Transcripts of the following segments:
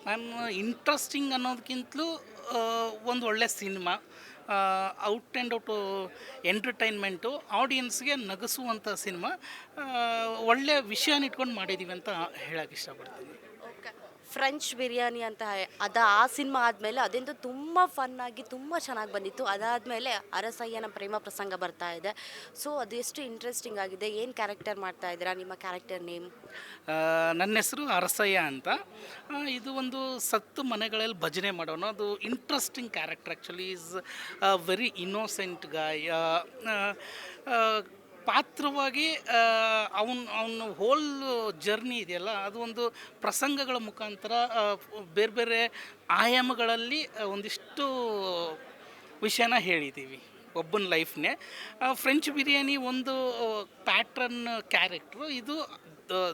Ma'am interesting ಅನ್ನೋದಕ್ಕಿಂತಲೂ ಒಂದು ಒಳ್ಳೆ cinema, out and out entertainment, ಆಡಿಯನ್ಸ್ಗೆ ನಗಿಸುವಂಥ ಸಿನಿಮಾ, ಒಳ್ಳೆಯ ವಿಷಯನ ಇಟ್ಕೊಂಡು ಮಾಡಿದ್ದೀವಿ ಅಂತ ಹೇಳೋಕ್ಕೆ ಇಷ್ಟಪಡ್ತೀನಿ. ಓಕೆ. ಫ್ರೆಂಚ್ ಬಿರಿಯಾನಿ ಅಂತ ಆ ಸಿನಿಮಾ ಆದಮೇಲೆ ಅದೆಂದು ತುಂಬ ಫನ್ನಾಗಿ ತುಂಬ ಚೆನ್ನಾಗಿ ಬಂದಿತ್ತು. ಅದಾದಮೇಲೆ ಅರಸಯ್ಯನ ಪ್ರೇಮ ಪ್ರಸಂಗ ಬರ್ತಾ ಇದೆ. ಸೊ ಅದು ಎಷ್ಟು ಇಂಟ್ರೆಸ್ಟಿಂಗ್ ಆಗಿದೆ. ಏನು ಕ್ಯಾರೆಕ್ಟರ್ ಮಾಡ್ತಾ ಇದ್ದೀರಾ, ನಿಮ್ಮ ಕ್ಯಾರೆಕ್ಟರ್ ನೇಮ್? ನನ್ನ ಹೆಸರು ಅರಸಯ್ಯ ಅಂತ. ಇದು ಒಂದು ಸತ್ತು ಮನೆಗಳಲ್ಲಿ ಭಜನೆ ಮಾಡೋನು, ಅದು interesting character. Actually is very innocent guy. ಪಾತ್ರವಾಗಿ ಅವನ ಹೋಲ್ ಜರ್ನಿ ಇದೆಯಲ್ಲ, ಅದು ಒಂದು ಪ್ರಸಂಗಗಳ ಮುಖಾಂತರ ಬೇರೆ ಬೇರೆ ಆಯಾಮಗಳಲ್ಲಿ ಒಂದಿಷ್ಟು ವಿಷಯನ ಹೇಳಿದ್ದೀವಿ ಒಬ್ಬನ ಲೈಫ್ನೇ. ಫ್ರೆಂಚ್ ಬಿರಿಯಾನಿ ಒಂದು ಪ್ಯಾಟ್ರನ್ ಕ್ಯಾರೆಕ್ಟ್ರು, ಇದು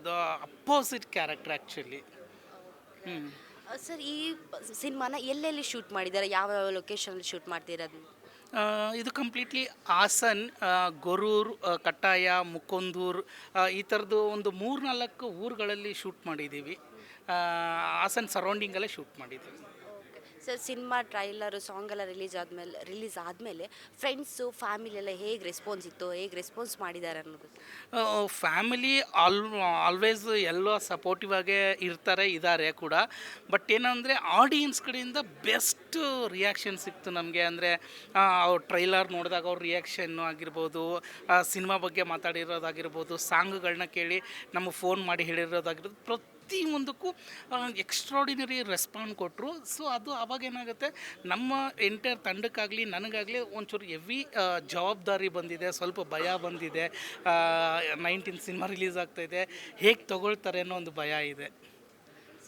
the opposite character actually. Sir, ಈ ಸಿನಿಮಾನ ಎಲ್ಲೆಲ್ಲಿ ಶೂಟ್ ಮಾಡಿದ್ದಾರೆ, ಯಾವ ಯಾವ ಲೊಕೇಶನಲ್ಲಿ ಶೂಟ್ ಮಾಡ್ತಿರೋದು? ಇದು ಕಂಪ್ಲೀಟ್ಲಿ ಹಾಸನ್, ಗೊರೂರು, ಕಟ್ಟಾಯ, ಮುಕೊಂದೂರು, ಈ ಥರದ್ದು ಒಂದು 3-4 ಊರುಗಳಲ್ಲಿ ಶೂಟ್ ಮಾಡಿದ್ದೀವಿ. ಹಾಸನ್ ಸರೌಂಡಿಂಗಲ್ಲೇ ಶೂಟ್ ಮಾಡಿದ್ದೀವಿ. ಸರ್, ಸಿನಿಮಾ ಟ್ರೈಲರು ಸಾಂಗೆಲ್ಲ ರಿಲೀಸ್ ಆದಮೇಲೆ ಫ್ರೆಂಡ್ಸು ಫ್ಯಾಮಿಲಿ ಎಲ್ಲ ಹೇಗೆ ರೆಸ್ಪಾನ್ಸ್ ಇತ್ತು, ಹೇಗೆ ರೆಸ್ಪಾನ್ಸ್ ಮಾಡಿದ್ದಾರೆ ಅನ್ನೋದು? ಫ್ಯಾಮಿಲಿ ಆಲ್ವೇಸ್ ಎಲ್ಲೋ ಸಪೋರ್ಟಿವ್ ಆಗೇ ಇದ್ದಾರೆ ಕೂಡ. ಬಟ್ ಏನಂದರೆ ಆಡಿಯನ್ಸ್ ಕಡೆಯಿಂದ ಬೆಸ್ಟ್ ರಿಯಾಕ್ಷನ್ ಸಿಕ್ತು ನಮಗೆ. ಅಂದರೆ ಅವ್ರ ಟ್ರೈಲರ್ ನೋಡಿದಾಗ ಅವ್ರ ರಿಯಾಕ್ಷನ್ನು ಆಗಿರ್ಬೋದು, ಸಿನಿಮಾ ಬಗ್ಗೆ ಮಾತಾಡಿರೋದಾಗಿರ್ಬೋದು, ಸಾಂಗ್ಗಳನ್ನ ಕೇಳಿ ನಮಗೆ ಫೋನ್ ಮಾಡಿ ಹೇಳಿರೋದಾಗಿರ್ಬೋದು, ಪ್ರತಿಯೊಂದಕ್ಕೂ ಎಕ್ಸ್ಟ್ರಾಡಿನರಿ ರೆಸ್ಪಾಂಡ್ ಕೊಟ್ಟರು. ಸೊ ಅದು ಅವಾಗ ಏನಾಗುತ್ತೆ, ನಮ್ಮ ಎಂಟೈರ್ ತಂಡಕ್ಕಾಗಲಿ ನನಗಾಗಲಿ ಒಂಚೂರು ಹೆವಿ ಜವಾಬ್ದಾರಿ ಬಂದಿದೆ, ಸ್ವಲ್ಪ ಭಯ ಬಂದಿದೆ. 19 ಸಿನಿಮಾ ರಿಲೀಸ್ ಆಗ್ತಾಯಿದೆ, ಹೇಗೆ ತೊಗೊಳ್ತಾರೆ ಅನ್ನೋ ಒಂದು ಭಯ ಇದೆ.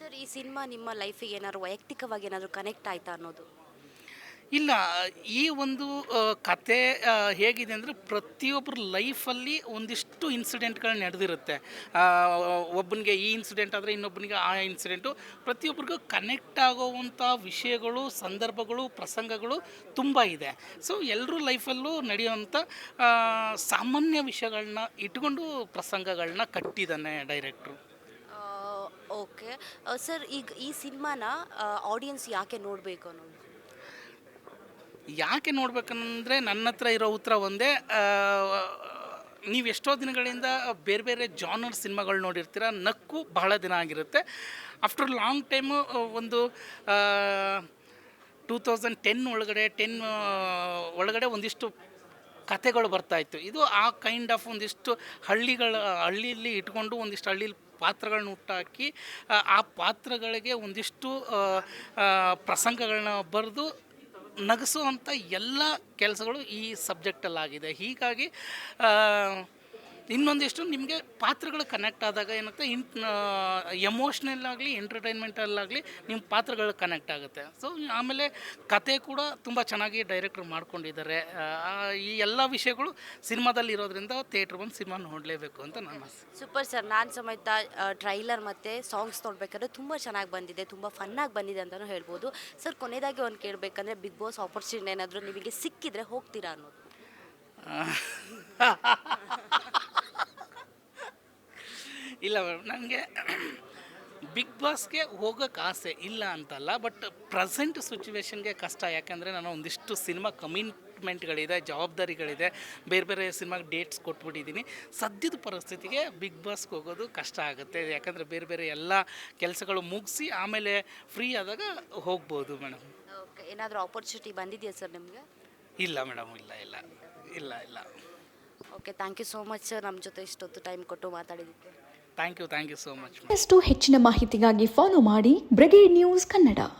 ಸರ್, ಈ ಸಿನಿಮಾ ನಿಮ್ಮ ಲೈಫಿಗೆ ಏನಾದ್ರು ವೈಯಕ್ತಿಕವಾಗಿ ಏನಾದರೂ ಕನೆಕ್ಟ್ ಆಯಿತಾ ಅನ್ನೋದು? ಇಲ್ಲ, ಈ ಒಂದು ಕತೆ ಹೇಗಿದೆ ಅಂದರೆ, ಪ್ರತಿಯೊಬ್ಬರ ಲೈಫಲ್ಲಿ ಒಂದಿಷ್ಟು ಇನ್ಸಿಡೆಂಟ್ಗಳು ನಡೆದಿರುತ್ತೆ. ಒಬ್ಬನಿಗೆ ಈ ಇನ್ಸಿಡೆಂಟ್ ಆದರೆ ಇನ್ನೊಬ್ಬನಿಗೆ ಆ ಇನ್ಸಿಡೆಂಟು, ಪ್ರತಿಯೊಬ್ಬರಿಗೂ ಕನೆಕ್ಟ್ ಆಗೋವಂಥ ವಿಷಯಗಳು, ಸಂದರ್ಭಗಳು, ಪ್ರಸಂಗಗಳು ತುಂಬ ಇದೆ. ಸೊ ಎಲ್ಲರೂ ಲೈಫಲ್ಲೂ ನಡೆಯುವಂಥ ಸಾಮಾನ್ಯ ವಿಷಯಗಳನ್ನ ಇಟ್ಕೊಂಡು ಪ್ರಸಂಗಗಳನ್ನ ಕಟ್ಟಿದ್ದಾನೆ ಡೈರೆಕ್ಟ್ರು. ಓಕೆ. ಸರ್, ಈಗ ಈ ಸಿನಿಮಾನ ಆಡಿಯನ್ಸ್ ಯಾಕೆ ನೋಡಬೇಕು ಅನ್ನೋದು? ಯಾಕೆ ನೋಡ್ಬೇಕಂದ್ರೆ ನನ್ನ ಹತ್ರ ಇರೋ ಉತ್ತರ ಒಂದೇ. ನೀವು ಎಷ್ಟೋ ದಿನಗಳಿಂದ ಬೇರೆ ಬೇರೆ ಜಾನರ್ ಸಿನಿಮಾಗಳು ನೋಡಿರ್ತೀರ, ನಕ್ಕು ಬಹಳ ದಿನ ಆಗಿರುತ್ತೆ. ಆಫ್ಟರ್ ಲಾಂಗ್ ಟೈಮು ಒಂದು 2010 ಒಳಗಡೆ ಒಂದಿಷ್ಟು ಕತೆಗಳು ಬರ್ತಾಯಿತ್ತು. ಇದು ಆ ಕೈಂಡ್ ಆಫ್ ಒಂದಿಷ್ಟು ಹಳ್ಳಿಯಲ್ಲಿ ಇಟ್ಕೊಂಡು ಒಂದಿಷ್ಟು ಹಳ್ಳಿಲಿ ಪಾತ್ರಗಳನ್ನ ಹುಟ್ಟಾಕಿ ಆ ಪಾತ್ರಗಳಿಗೆ ಒಂದಿಷ್ಟು ಪ್ರಸಂಗಗಳನ್ನ ಬರೆದು ನಗಿಸುವಂಥ ಎಲ್ಲ ಕೆಲಸಗಳು ಈ ಸಬ್ಜೆಕ್ಟಲ್ಲಾಗಿದೆ. ಹೀಗಾಗಿ ಇನ್ನೊಂದಿಷ್ಟು ನಿಮಗೆ ಪಾತ್ರಗಳು ಕನೆಕ್ಟ್ ಆದಾಗ ಏನಾಗುತ್ತೆ, ಎಮೋಷ್ನಲ್ ಆಗಲಿ ಎಂಟರ್ಟೈನ್ಮೆಂಟಲ್ಲಾಗಲಿ ನಿಮ್ಮ ಪಾತ್ರಗಳು ಕನೆಕ್ಟ್ ಆಗುತ್ತೆ. ಸೊ ಆಮೇಲೆ ಕತೆ ಕೂಡ ತುಂಬ ಚೆನ್ನಾಗಿ ಡೈರೆಕ್ಟ್ರು ಮಾಡ್ಕೊಂಡಿದ್ದಾರೆ. ಈ ಎಲ್ಲ ವಿಷಯಗಳು ಸಿನಿಮಾದಲ್ಲಿ ಇರೋದ್ರಿಂದ ಥಿಯೇಟ್ರ್ ಬಂದು ಸಿನಿಮಾ ನೋಡಲೇಬೇಕು ಅಂತ ನನ್ನ ಆಸೆ. ಸೂಪರ್ ಸರ್, ನಾನು ಸಮೇತ ಟ್ರೈಲರ್ ಮತ್ತು ಸಾಂಗ್ಸ್ ನೋಡಬೇಕಾದ್ರೆ ತುಂಬ ಚೆನ್ನಾಗಿ ಬಂದಿದೆ, ತುಂಬ ಫನ್ನಾಗಿ ಬಂದಿದೆ ಅಂತಲೂ ಹೇಳ್ಬೋದು. ಸರ್, ಕೊನೆಯದಾಗಿ ಒಂದು ಕೇಳಬೇಕಂದ್ರೆ, ಬಿಗ್ ಬಾಸ್ ಆಪರ್ಚುನಿಟಿ ಏನಾದರೂ ನಿಮಗೆ ಸಿಕ್ಕಿದ್ರೆ ಹೋಗ್ತೀರಾ ಅನ್ನೋದು? ಇಲ್ಲ ಮೇಡಮ್, ನನಗೆ ಬಿಗ್ ಬಾಸ್ಗೆ ಹೋಗೋಕ್ಕೆ ಆಸೆ ಇಲ್ಲ ಅಂತಲ್ಲ. ಬಟ್ ಪ್ರೆಸೆಂಟ್ ಸಿಚುವೇಶನ್ಗೆ ಕಷ್ಟ. ಯಾಕಂದರೆ ನಾನು ಒಂದಿಷ್ಟು ಸಿನಿಮಾ ಕಮಿಟ್ಮೆಂಟ್ಗಳಿದೆ, ಜವಾಬ್ದಾರಿಗಳಿದೆ, ಬೇರೆ ಬೇರೆ ಸಿನಿಮಾಗೆ ಡೇಟ್ಸ್ ಕೊಟ್ಬಿಟ್ಟಿದ್ದೀನಿ. ಸದ್ಯದ ಪರಿಸ್ಥಿತಿಗೆ ಬಿಗ್ ಬಾಸ್ಗೆ ಹೋಗೋದು ಕಷ್ಟ ಆಗುತ್ತೆ. ಯಾಕಂದರೆ ಬೇರೆ ಬೇರೆ ಎಲ್ಲ ಕೆಲಸಗಳು ಮುಗಿಸಿ ಆಮೇಲೆ ಫ್ರೀ ಆದಾಗ ಹೋಗ್ಬೋದು ಮೇಡಮ್. ಓಕೆ. ಏನಾದರೂ ಆಪರ್ಚುನಿಟಿ ಬಂದಿದೆಯಾ ಸರ್ ನಿಮಗೆ? ಇಲ್ಲ ಮೇಡಮ್, ಇಲ್ಲ. Okay, thank you so much sir, ನಮ್ಮ ಜೊತೆ ಇಷ್ಟೊತ್ತು ಟೈಮ್ ಕೊಟ್ಟು ಮಾತಾಡಿದ್ದಕ್ಕೆ. Thank you so much. ಹೆಚ್ಚಿನ ಮಾಹಿತಿಗಾಗಿ ಫಾಲೋ ಮಾಡಿ ಬ್ರಿಗೇಡ್ ನ್ಯೂಸ್ ಕನ್ನಡ.